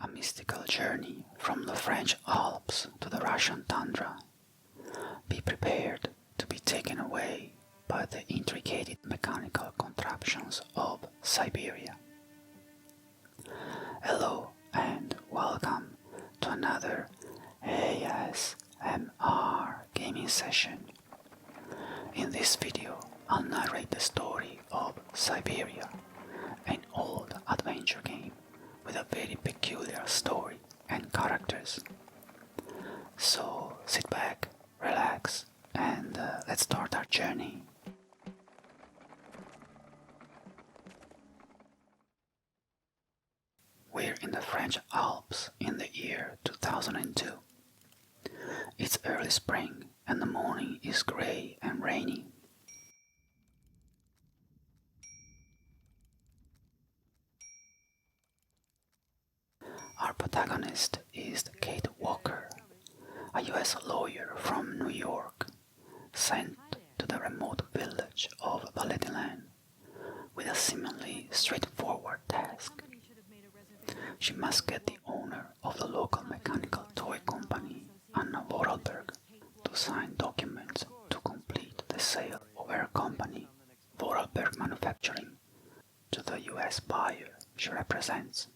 a mystical journey from the French Alps to the Russian tundra. Be prepared to be taken away by the intricate mechanical contraptions of Syberia. Hello and welcome to another ASMR gaming session. In this video, I'll narrate the story of Syberia, an old adventure game with a very peculiar story and characters. So sit back, relax, and let's start our journey. We're in the French Alps in the year 2002. It's early spring and the morning is grey and rainy. Our protagonist is Kate Walker, a US lawyer from New York, sent to the remote village of Valetiland with a seemingly straightforward task. She must get the owner of the local mechanical toy company, Anna Vorarlberg, to sign documents to complete the sale of her company, Vorarlberg Manufacturing, to the US buyer she represents.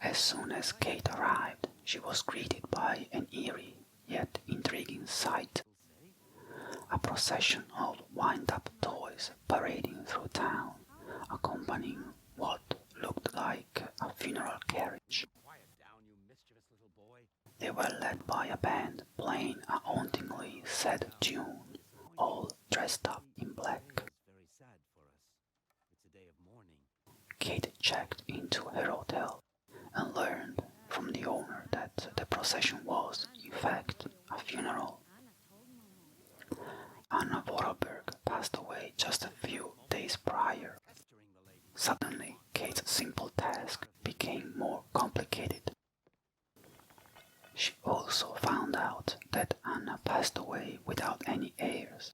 As soon as Kate arrived, she was greeted by an eerie yet intriguing sight. A procession of wind-up toys parading through town, accompanying what looked like a funeral carriage. They were led by a band playing a hauntingly sad tune, all dressed up in black. Kate checked into her hotel and learned from the owner that the procession was, in fact, a funeral. Anna Vorarlberg passed away just a few days prior. Suddenly, Kate's simple task became more complicated. She also found out that Anna passed away without any heirs,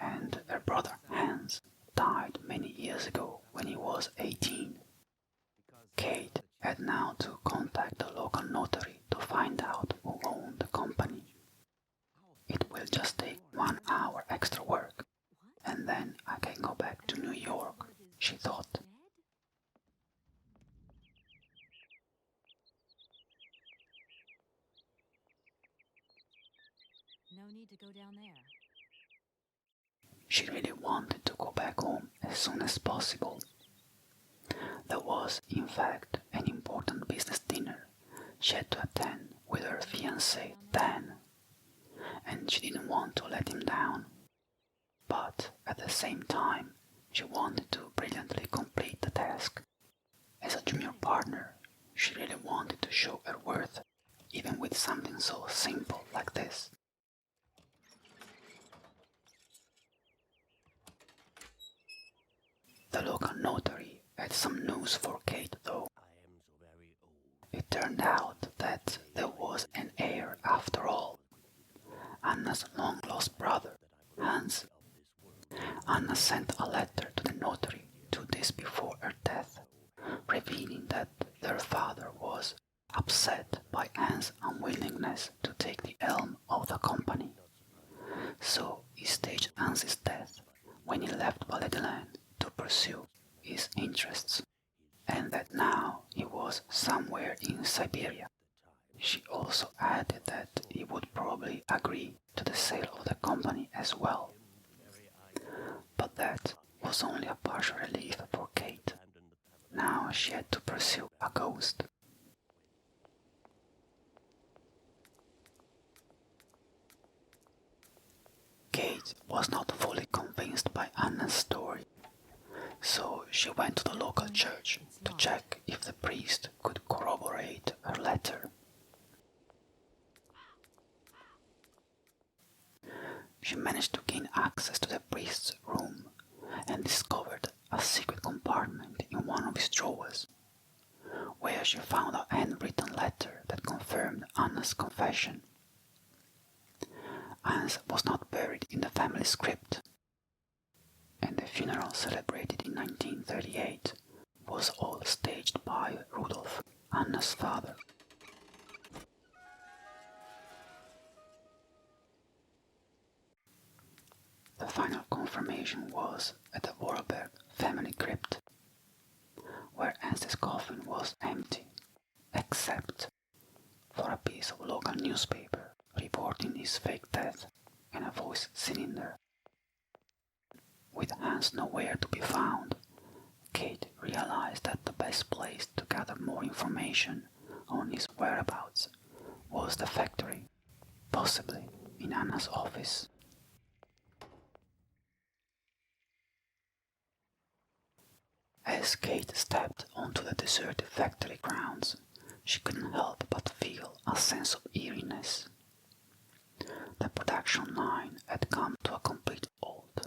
and her brother Hans died many years ago when he was 18. Kate had now to contact the local notary to find out who owned the company. It will just take 1 hour extra work, and then I can go back to New York, she thought. No need to go down there. She really wanted to go back home as soon as possible. There was, in fact, an important business dinner she had to attend with her fiancé, Dan, and she didn't want to let him down. But at the same time, she wanted to brilliantly complete the task. As a junior partner, she really wanted to show her worth, even with something so simple like this. The local notary had some news for Kate, though. It turned out that there was an heir after all. Anna's long-lost brother, Hans. Anna sent a letter to the notary 2 days before her death, revealing that their father was upset by Hans' unwillingness to take the helm of the company. So he staged Hans' death when he left Valetiland to pursue his interests, and that now he was somewhere in Syberia. She also added that he would probably agree to the sale of the company as well. But that was only a partial relief for Kate. Now she had to pursue a ghost. Kate was not fully convinced by Anna's story, so she went to the local church to check if the priest could corroborate her letter. She managed to gain access to the priest's room and discovered a secret compartment in one of his drawers, where she found a handwritten letter that confirmed Anna's confession. Hans was not buried in the family crypt, and the funeral celebrated in 1938 was all staged by Rudolf, Anna's father. The final confirmation was at the Warburg family crypt, where Anne's coffin was empty, except for a piece of local newspaper reporting his fake death in a voice cylinder. With Hans nowhere to be found, Kate realized that the best place to gather more information on his whereabouts was the factory, possibly in Anna's office. As Kate stepped onto the deserted factory grounds, she couldn't help but feel a sense of eeriness. The production line had come to a complete halt,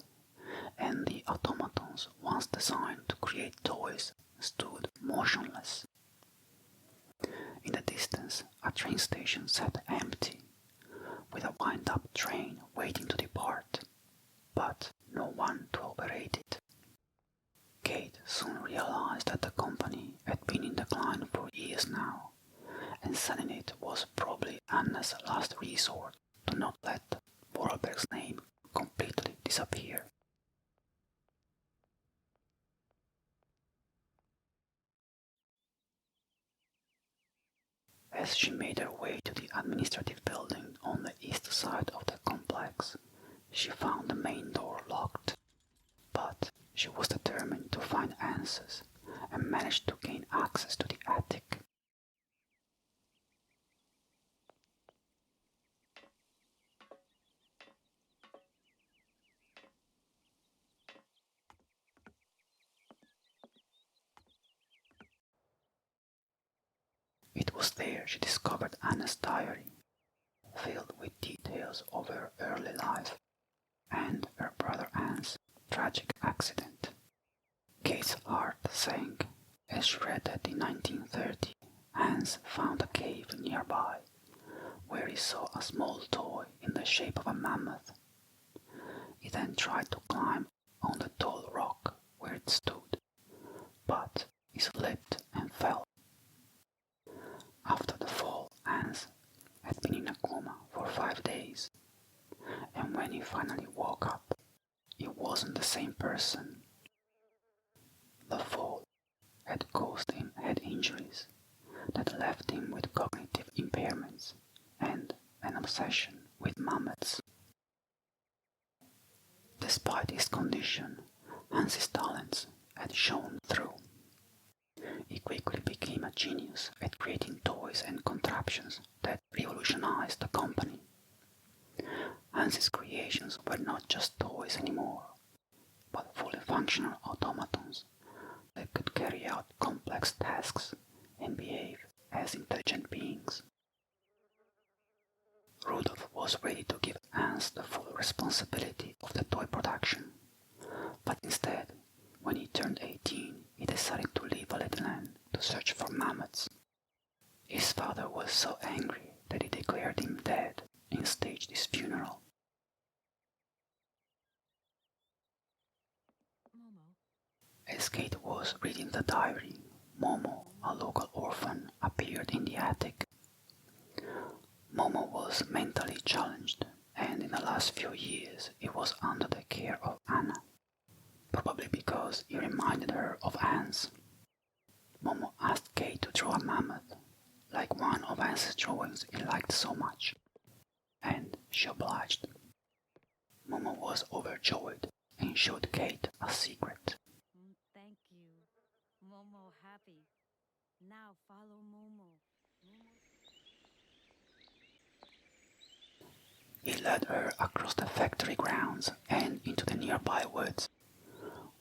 and the automatons once designed to create toys stood motionless. In the distance, a train station sat empty, with a wind-up train waiting to depart, but no one to operate it. Kate soon realized that the company had been in decline for years now, and selling it was probably Anna's last resort to not let Vorarlberg's name completely disappear. As she made her way to the administrative building on the east side of the complex, she found the main door locked, but she was determined to find answers and managed to gain access to the attic. It was there she discovered Anna's diary, filled with details of her early life and her brother Anne's tragic accident. Kate's heart sank as she read that in 1930 Hans found a cave nearby where he saw a small toy in the shape of a mammoth. He then tried to climb on the tall rock where it stood, but he slipped and fell. After the fall, Hans had been in a coma for 5 days, and when he finally woke up, he wasn't the same person. The fall had caused him head injuries that left him with cognitive impairments and an obsession with mammoths. Despite his condition, Hans's talents had shone through. He quickly became a genius at creating toys and contraptions that revolutionized the company. Hans's creations were not just toys anymore, but fully functional automatons that could carry out complex tasks and behave as intelligent beings. Rudolf was ready to give Hans the full responsibility of the toy production, but instead, when he turned 18, he decided to leave Valedeland to search for mammoths. His father was so angry that he declared him dead and staged his funeral. Momo, As Kate was reading the diary, Momo, a local orphan, appeared in the attic. Momo was mentally challenged, and in the last few years he was under the care of Anna, probably because he reminded her of Hans. Momo asked Kate to draw a mammoth, like one of Hans's drawings he liked so much, and she obliged. Momo was overjoyed and showed Kate a secret. thank you. Momo happy. Now follow Momo. He led her across the factory grounds and into the nearby woods,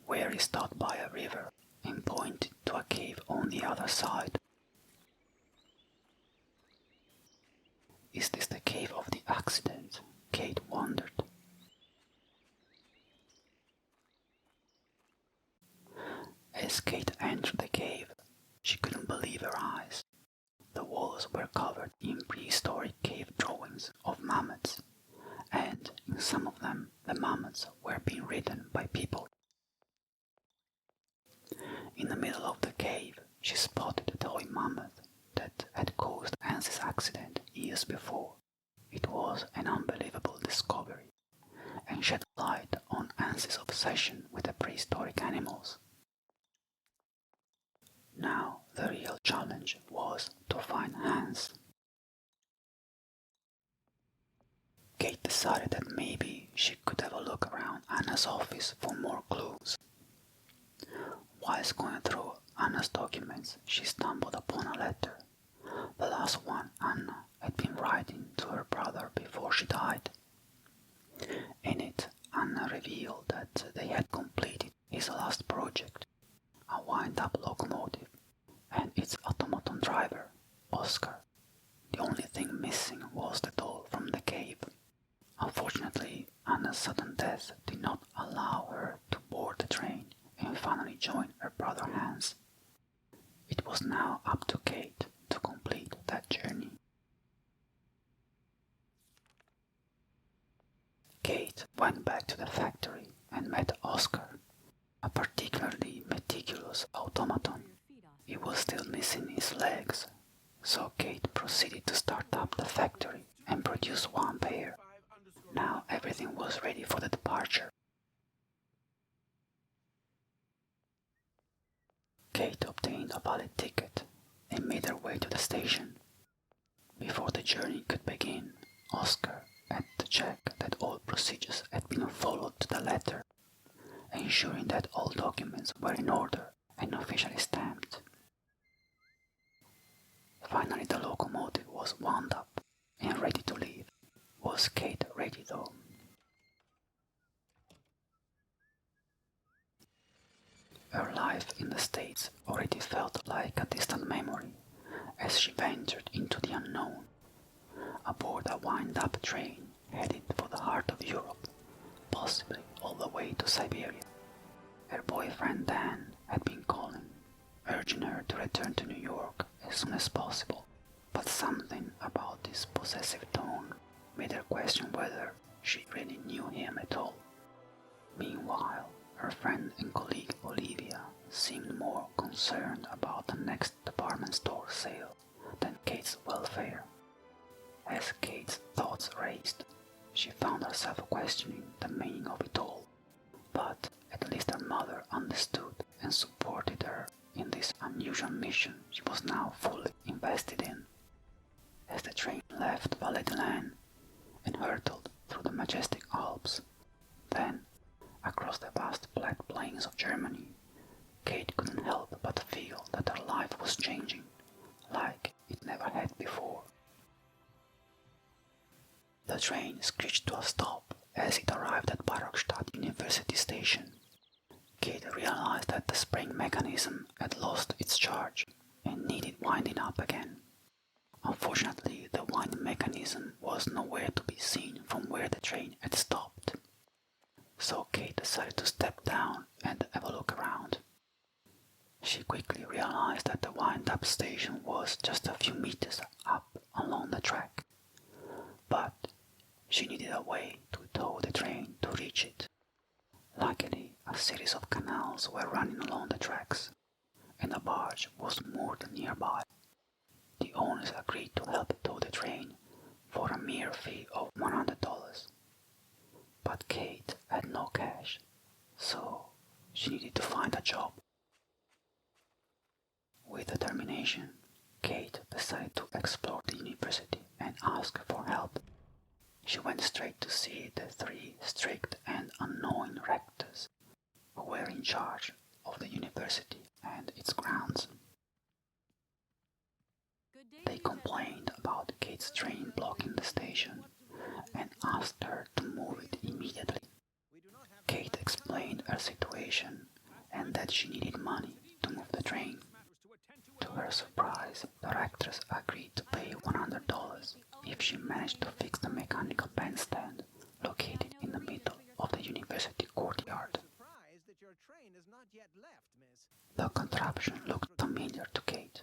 where he stopped by a river and pointed to a cave on the other side. Is this the cave of the accident? Kate wondered. As Kate entered the cave, she couldn't believe her eyes. The walls were covered in prehistoric cave drawings of mammoths, and in some of them the mammoths were being ridden by people. In the middle of the cave, she spotted the toy mammoth that had caused Anne's accident years before. It was an unbelievable discovery, and shed light on Anne's obsession with the prehistoric animals. Now the real challenge was to find Hans. Kate decided that maybe she could have a look around Anna's office for more clues. Whilst going through Anna's documents, she stumbled upon a letter, the last one Anna had been writing to her brother before she died. In it, Anna revealed that they had completed his last project, a wind-up locomotive, and its automaton driver, Oscar. The only thing missing was the doll from the cave. Unfortunately, Anna's sudden death did not allow her to board the train and finally join her brother Hans. It was now up to Kate to complete that journey. Kate went back to the factory and met Oscar, a particularly meticulous automaton. He was still missing his legs, so Kate proceeded to start up the factory and produce one pair. Now everything was ready for the departure. Kate obtained a valid ticket and made her way to the station. Before the journey could begin, Oscar had to check that all procedures had been followed to the letter, ensuring that all documents were in order and officially stamped. Finally, the locomotive was wound up and ready to leave. Was Kate ready though? Her life in the States already felt like a distant memory as she ventured into the unknown, aboard a wind-up train headed for the heart of Europe, possibly all the way to Syberia. Her boyfriend Dan had been calling, urging her to return to New York as soon as possible, but something about his possessive tone made her question whether she really knew him at all. Meanwhile, her friend and colleague Olivia seemed more concerned about the next department store sale than Kate's welfare. As Kate's thoughts raced, she found herself questioning the meaning of it all, but at least her mother understood and supported her in this unusual mission she was now fully invested in. As the train left Valais-de-Laine and hurtled through the majestic Alps, then across the vast flat plains of Germany, Kate couldn't help but feel that her life was changing, like it never had before. The train screeched to a stop as it arrived at Barokstadt University Station. Kate realized that the spring mechanism had lost its charge and needed winding up again. Unfortunately, the winding mechanism was nowhere to be seen from where the train had stopped. So Kate decided to step down and have a look around. She quickly realized that the wind-up station was just a few meters up along the track, but she needed a way to tow the train to reach it. Luckily, a series of canals were running along the tracks, and a barge was moored nearby. The owners agreed to help tow the train for a mere fee of $100. But Kate had no cash, so she needed to find a job. With determination, Kate decided to explore the university and ask for help. She went straight to see the three strict and unknowing rectors who were in charge of the university and its grounds. They complained about Kate's train blocking the station and asked her to move it immediately. Kate explained her situation and that she needed money to move the train. To her surprise, the rectors agreed to pay $100 if she managed to fix the mechanical bandstand located in the middle of the university courtyard. The contraption looked familiar to Kate,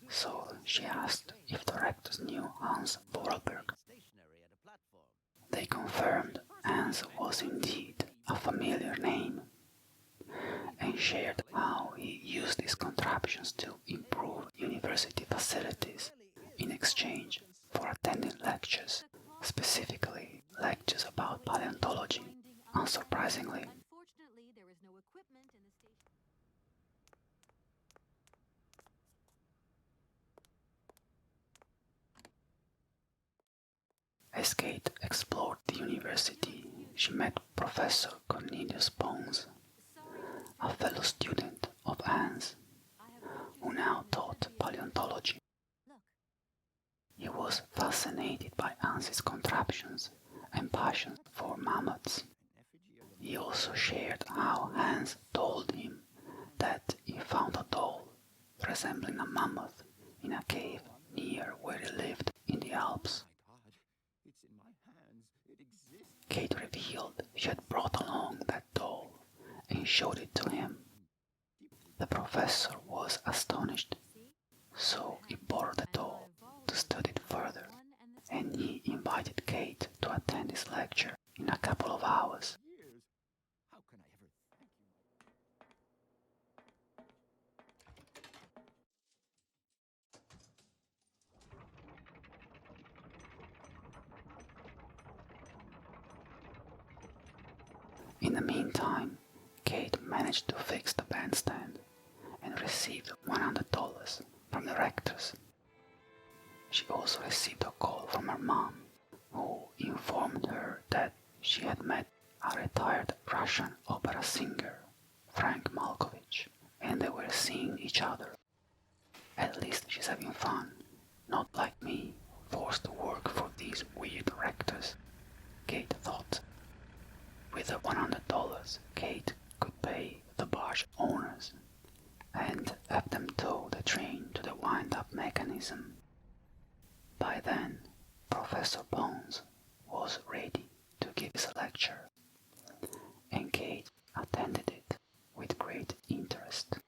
so she asked if the rectors knew Hans Vorarlberg. They confirmed Hans was indeed a familiar name, and shared how he contraptions to improve university facilities in exchange for attending lectures, specifically lectures about paleontology. Unsurprisingly, Unfortunately, there is no equipment in the station. as Kate explored the university, she met Professor Cornelius Bones, Sorry to a disturb fellow student of Anne's, I have brought you who something now that taught should be of interest. paleontology. Look, He was fascinated by Anne's contraptions and passion for mammoths. He also shared how Hans told him that he found a doll resembling a mammoth in a cave near where he lived in the Alps. Kate revealed she had brought along that doll and showed it to him. The professor was astonished, see? so he borrowed the And my doll evolved to study it version is further, one and the same. and he invited Kate to attend his lecture in a couple of hours. In the meantime, Kate managed to fix the bandstand and received $100 from the rectors. She also received a call from her mom, who informed her that she had met a retired Russian opera singer, Frank Malkovich, and they were seeing each other. At least she's having fun, not like me, forced to work for these weird rectors, Kate thought. With the $100, Kate could pay the barge owners and have them tow the train to the wind-up mechanism. By then, Professor Bones was ready to give his lecture, and Kate attended it with great interest.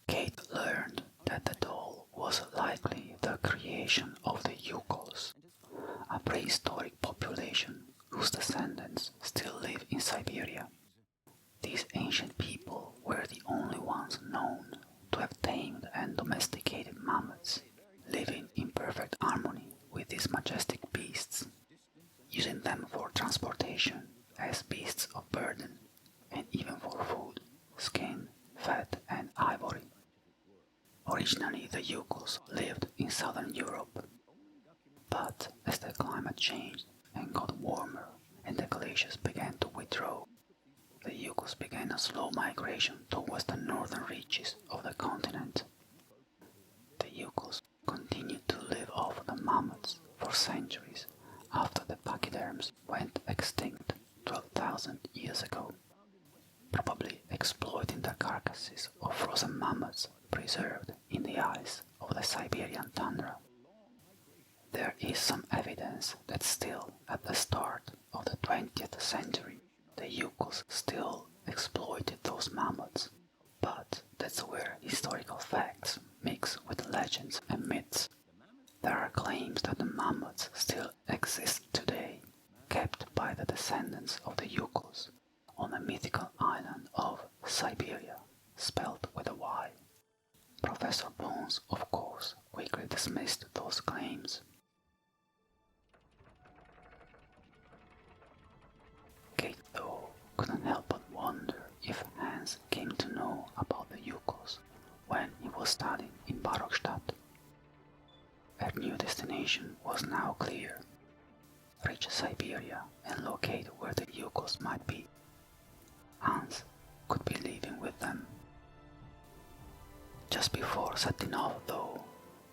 Kate learned that the doll was likely the creation of the Yugols, a prehistoric population whose descendants still live in Siberia. These ancient people were the only ones known to have tamed and domesticated mammoths, living in perfect harmony with these majestic beasts, using them for transportation as beasts of burden, and even for food, skin, fat, and ivory. Originally, the Yukos lived in southern Europe, but as the climate changed and got warmer and the glaciers began to withdraw, the Yukos began a slow migration towards the northern reaches of the continent. The Yukos continued to live off the mammoths for centuries after the pachyderms went extinct 12,000 years ago, probably exploiting the carcasses of frozen mammoths preserved in the ice of the Siberian tundra. There is some evidence that still at the start of the 20th century the Yukos still exploited those mammoths, but that's where historical facts mix with legends and myths. There are claims that the mammoths still exist today, kept by the descendants of the Yukos on the mythical island of Syberia, spelled with a Y. Professor Bones, of course, quickly dismissed those claims. Kate, though, couldn't help but wonder if Hans came to know about the Yukos when he was studying in Barokstadt. Her new destination was now clear: reach Siberia and locate where the Yukos might be. Hans could be leaving with them. Just before setting off, though,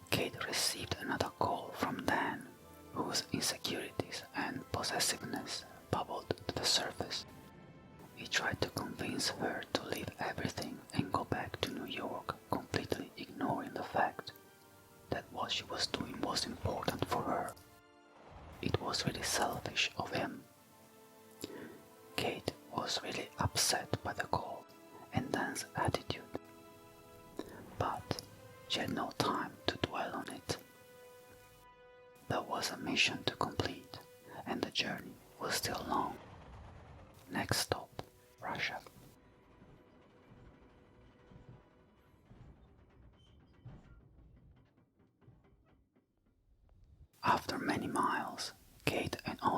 Kate received another call from Dan, whose insecurities and possessiveness bubbled to the surface. He tried to convince her to leave everything and go back to New York, completely ignoring the fact that what she was doing was important for her. It was really selfish of him. Kate was really upset by the call and Dan's attitude, but she had no time to dwell on it. There was a mission to complete, and the journey was still long. Next stop, Russia.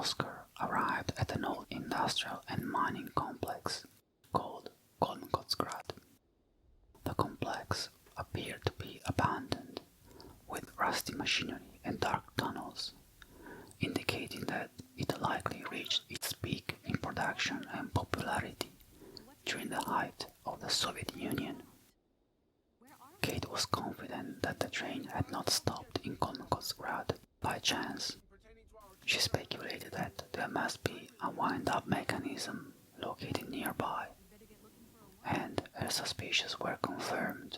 Oscar arrived at an old industrial and mining complex called Kolmkotsgrad. The complex appeared to be abandoned, with rusty machinery and dark tunnels, indicating that it likely reached its peak in production and popularity during the height of the Soviet Union. Kate was confident that the train had not stopped in Kolmkotsgrad by chance. She speculated that there must be a wind-up mechanism located nearby, and her suspicions were confirmed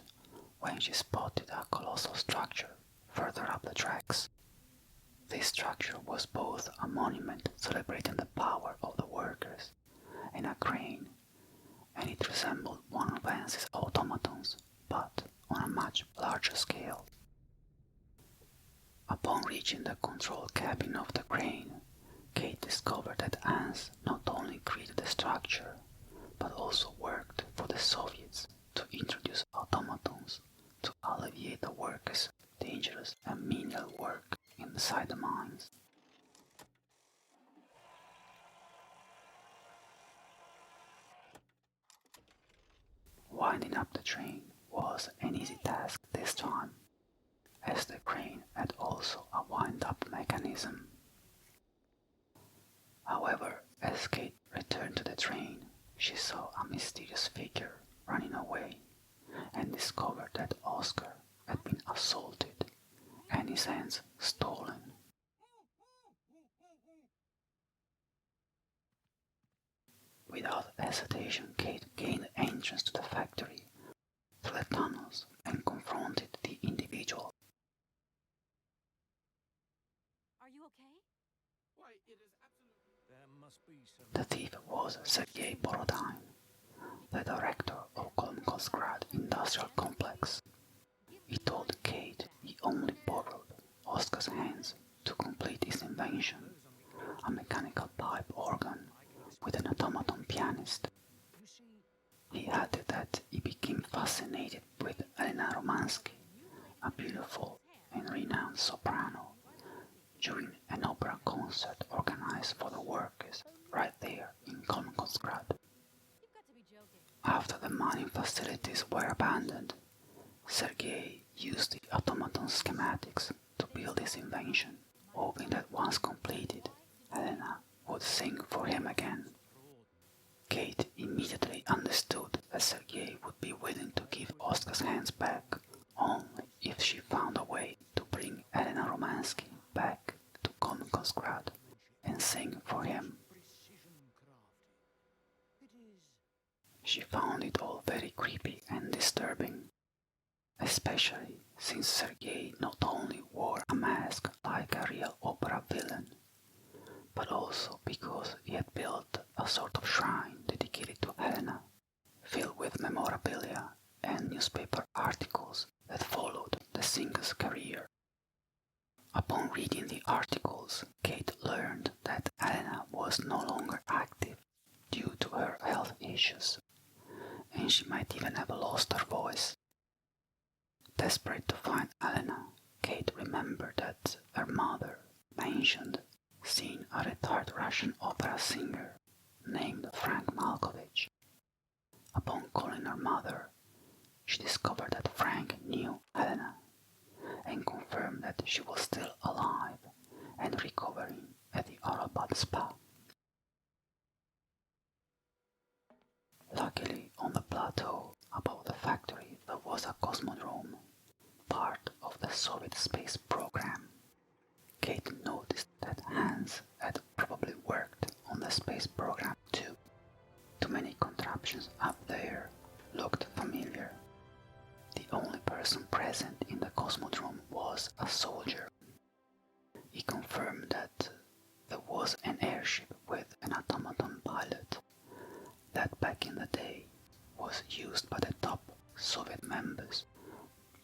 when she spotted a colossal structure further up the tracks. This structure was both a monument celebrating the power of the workers and a crane, and it resembled one of Vance's automatons, but on a much larger scale. Upon reaching the control cabin of the crane, Kate discovered that Hans not only created the structure, but also worked for the Soviets to introduce automatons to alleviate the workers' dangerous and menial work inside the mines. Winding up the train was an easy task this time, as the crane had also a wind-up mechanism. However, as Kate returned to the train, she saw a mysterious figure running away and discovered that Oscar had been assaulted and his hands stolen. Without hesitation, Kate gained entrance to the factory through the tunnels and confronted the individual. Are you okay? Why, it is absolutely... There must be some... The thief was Sergei Borodin, the director of Kolmkotsgrad Industrial Complex. He told Kate he only borrowed Oscar's hands to complete his invention, a mechanical pipe organ with an automaton pianist. He added that he became fascinated with Elena Romansky, a beautiful and renowned soprano, during an opera concert organized for the workers right there in Kolmkotsgrad. You've got to be joking. After the mining facilities were abandoned, Sergei used the automaton schematics to build his invention, hoping that once completed, Helena would sing for him again. Kate immediately understood that Sergei would be willing to give Oscar's hands back only if she found a way to bring Elena Romansky back to Kolmkotsgrad and sing for him. She found it all very creepy and disturbing, especially since Sergei not only wore a mask like a real opera villain, but also because he had built a sort of shrine dedicated to Helena, filled with memorabilia and newspaper articles that followed the singer's career. Upon reading the articles, Kate learned that Helena was no longer active due to her health issues, and she might even have lost her voice. Desperate to find Helena, Kate remembered that her mother mentioned seeing a retired Russian opera singer named Frank Malkovich. Upon calling her mother, she discovered that Frank knew Helena and confirmed that she was still alive and recovering at the Aralbad spa. Luckily, on the plateau above the factory there was a cosmodrome, part of the Soviet space program. Kate noticed that Hans had probably worked on the space program too. Too many contraptions up there looked familiar. The only person present in the cosmodrome was a soldier. He confirmed that there was an airship with an automaton pilot that back in the day was used by the top Soviet members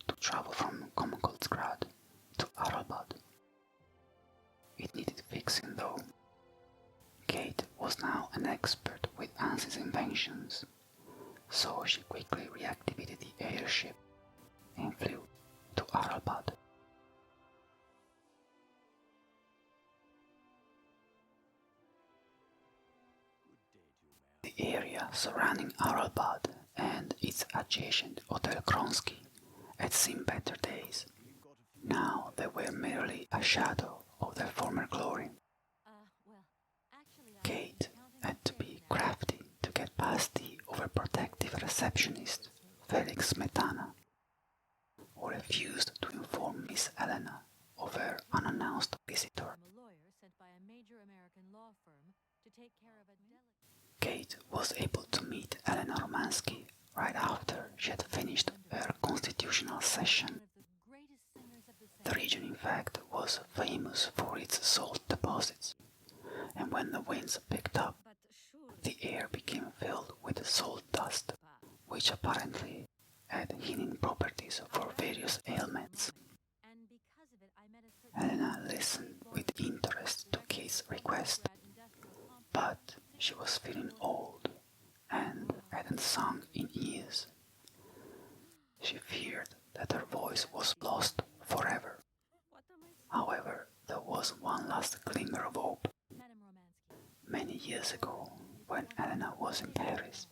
to travel from Kolmkotsgrad to Aralbad. It needed fixing though. Kate was now an expert with Hans's inventions, so she quickly reactivated the airship and flew to Aralbad. area surrounding Aralbad and its adjacent Hotel Kronsky had seen better days. Now they were merely a shadow of their former glory. Well, actually, Kate had to be crafty to get past the overprotective receptionist, Felix Smetana, who refused to inform Miss Elena of her unannounced visitor. I'm a lawyer sent by a major American law firm to take care of a delicate... Kate was able to meet Elena Romansky right after she had finished her constitutional session. One of the greatest singers of the The region, in fact, was famous for its salt deposits, and when the winds picked up, But sure, the air became filled with salt dust, which apparently had healing properties for various ailments. and because of it, I met a certain... Elena listened with interest to Kate's request, but she was feeling old and hadn't sung in years. She feared that her voice was lost forever. What am I saying? However, there was one last glimmer of hope. Madame Romansky. Many years ago, when Elena was in Paris,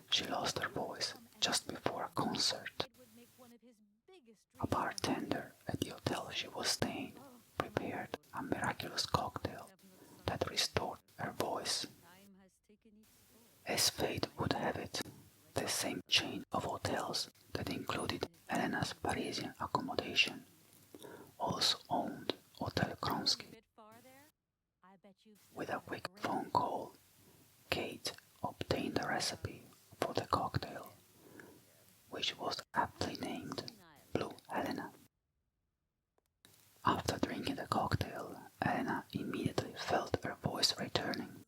she lost her voice just before a concert. It would make one of his biggest A dreams. bartender at the hotel she was staying prepared a miraculous cocktail that restored her voice. Time has taken its toll. As fate would have it, the same chain of hotels that included Elena's Parisian accommodation also owned Hotel Kronsky. Bit far there? I bet you've With a quick phone call, Kate obtained a recipe for the cocktail, which was aptly named Blue Helena. After drinking the cocktail, Elena immediately felt her voice returning.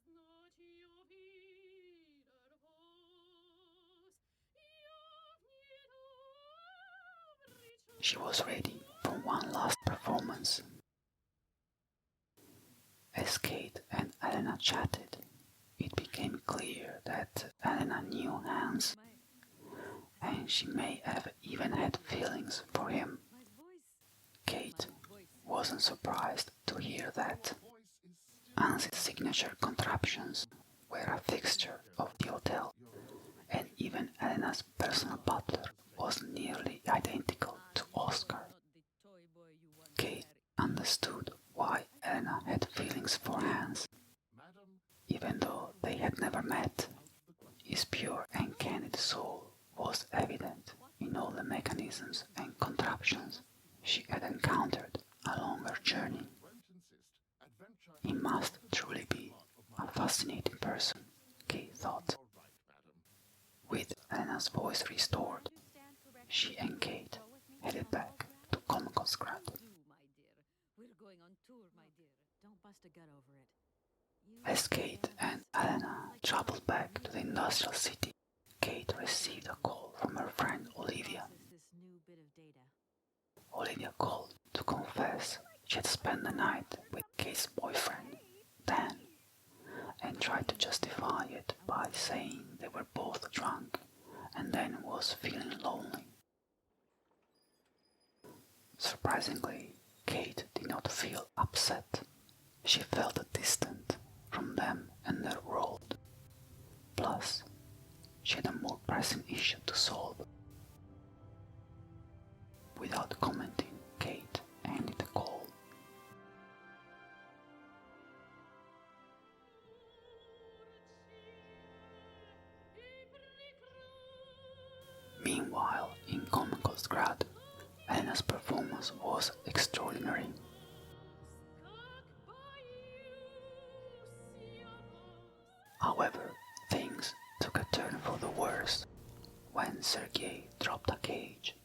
She was ready for one last performance. As Kate and Elena chatted, it became clear that Elena knew Hans, and she may have even had feelings for him. my voice. Kate wasn't surprised to hear that. Hans's signature contraptions were a fixture of the hotel, and even Elena's personal butler was nearly identical to Oscar. Not the toy boy you want. Kate understood why Elena had feelings for Hans, even though they had never met. His pure and candid soul was evident in all the mechanisms and contraptions she had encountered along her journey. He must truly be a fascinating person, Kate thought. With Elena's voice restored, Understand correctly? she and Kate Go with me headed to back Oscar? to Comcosgrad. Do, my dear. We're going on tour, my dear. Don't bust a gut over it. You As Kate and Elena traveled back to the industrial city, Kate received a call from her friend Olivia. process this new bit of data. Olivia called to confess she had spent the night with Kate's boyfriend, Dan, and tried to justify it by saying they were both drunk and Dan was feeling lonely. Surprisingly, Kate did not feel upset. She felt distant from them and their world. Plus, she had a more pressing issue to solve. Without commenting, Kate ended the call. Meanwhile, in Comcosgrad, Elena's performance was extraordinary. However, things took a turn for the worse when Sergei dropped a cage,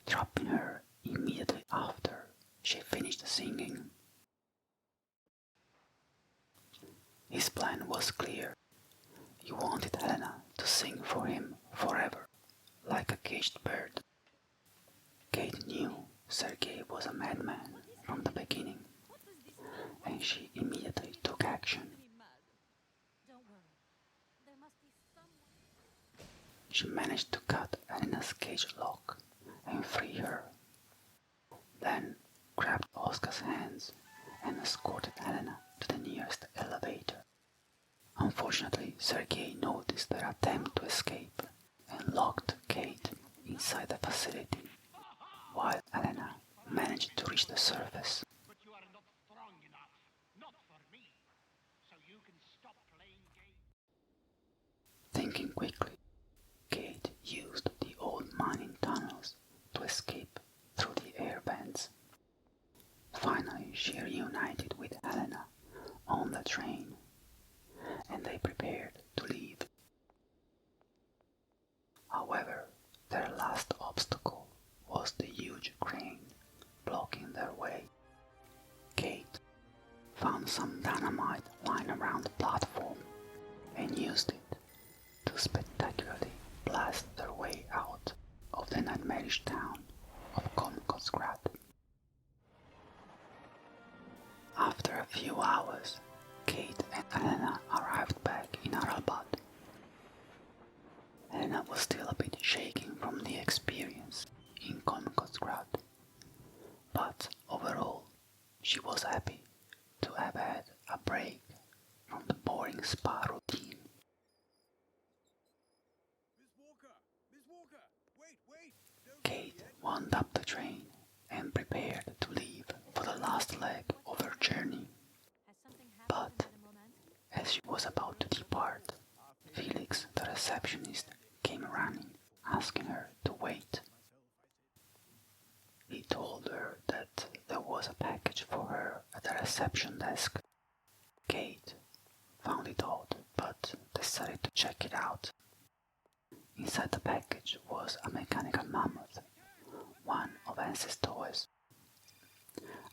trapping her immediately after she finished singing. His plan was clear. He wanted Helena to sing for him forever, like a caged bird. Kate knew Sergei was a madman from the beginning, and she immediately took action. Don't worry. There must be someone... She managed to cut Elena's cage lock and free her, then grabbed Oscar's hands and escorted Helena to the nearest elevator. Unfortunately, Sergei noticed their attempt to escape and locked Kate inside the facility, while Elena managed to reach the surface. But you are not strong enough. Not for me. So you can stop playing games. Thinking quickly, Kate used the old mining tunnels to escape through the air vents. Finally, she reunited with Helena on the train, and they prepared to leave. However, their last obstacle was the huge crane blocking their way. Kate found some dynamite lying around the platform and used it to spectacularly blast their way out of the nightmarish town of Conquest. After a few hours, Kate and Elena arrived back in Aralbad. Elena was still a bit shaken from the experience in Conquest, but overall she was happy to have had a break from the boring spa routine. Miss Walker! Wait! Don't Kate yet. wound up the train and prepared to leave for the last leg of her journey. Has something happened But to Madame Romanski? as she was about to depart, Felix, the receptionist, came running, asking her to wait. He told her that there was a package for her at the reception desk. Kate found it odd, but decided to check it out. Inside the package was a mechanical mammoth, one of Anne's toys.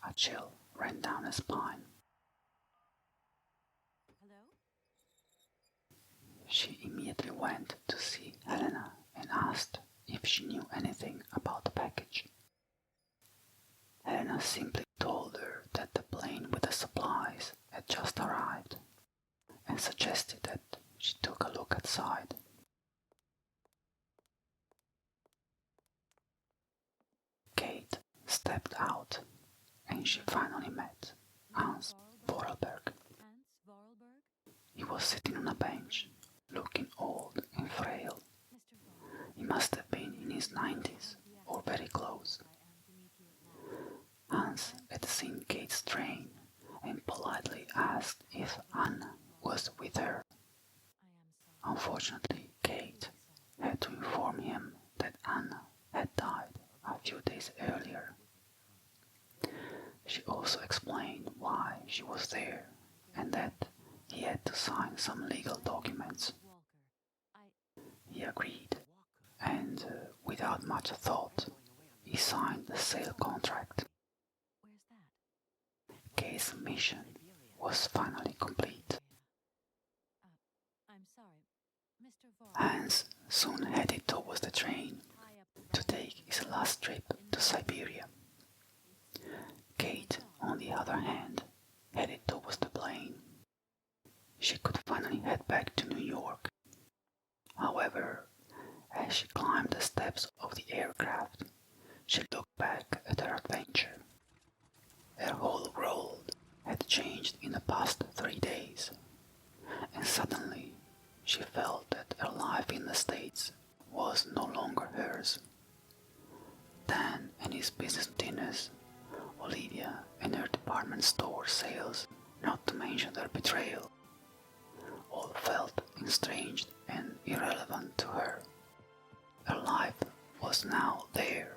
A chill ran down her spine. Hello? She immediately went to see Helena and asked if she knew anything about the package. Helena simply told her that the plane with the supplies had just arrived and suggested that she took a look outside. Kate stepped out and she finally met Hans Vorarlberg. Hans Vorarlberg? He was sitting on a bench, looking old and frail. Mr. Vorarlberg, He must have been in his 90s or very close. I am to meet you at last. Hans had seen Kate's train and politely asked if Anna was with her. I am sorry. Unfortunately, Kate had to inform him that Anna had died a few days earlier. She also explained why she was there and that he had to sign some legal documents. Walker, He agreed, and without much thought, he signed the sale contract. where's that? Kate's mission was finally complete. I'm sorry. Mr. Vorarlberg, Hans soon headed towards the train high up to take his last trip to Syberia. Kate, on the other hand, headed towards the plane. She could finally head back to New York. However, as she climbed the steps of the aircraft, she looked back at her adventure. Her whole world had changed in the past 3 days, and suddenly she felt that her life in the States was no longer hers. Dan and his business dinners, Olivia and her department store sales, not to mention their betrayal, all felt estranged and irrelevant to her. Her life was now there,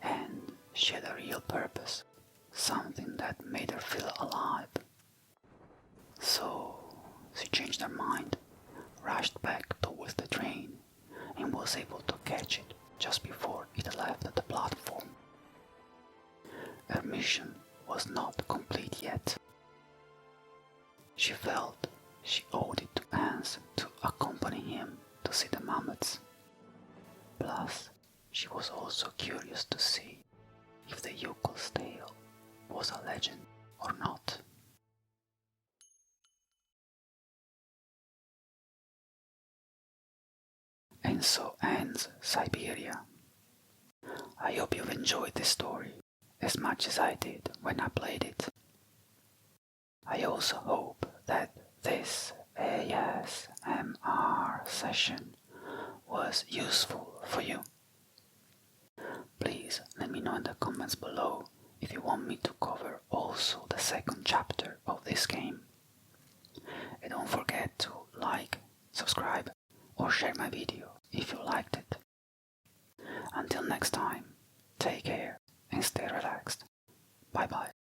and she had a real purpose, something that made her feel alive. So she changed her mind, rushed back towards the train, and was able to catch it just before it left the platform. Her mission was not complete yet. She felt she owed it to Hans to accompany him to see the mammoths. Plus, she was also curious to see if the Yukel's tale was a legend or not. And so ends Syberia. I hope you've enjoyed this story as much as I did when I played it. I also hope that this ASMR session was useful for you. Please let me know in the comments below if you want me to cover also the second chapter of this game. And don't forget to like, subscribe or share my video if you liked it. Until next time, take care and stay relaxed. Bye bye.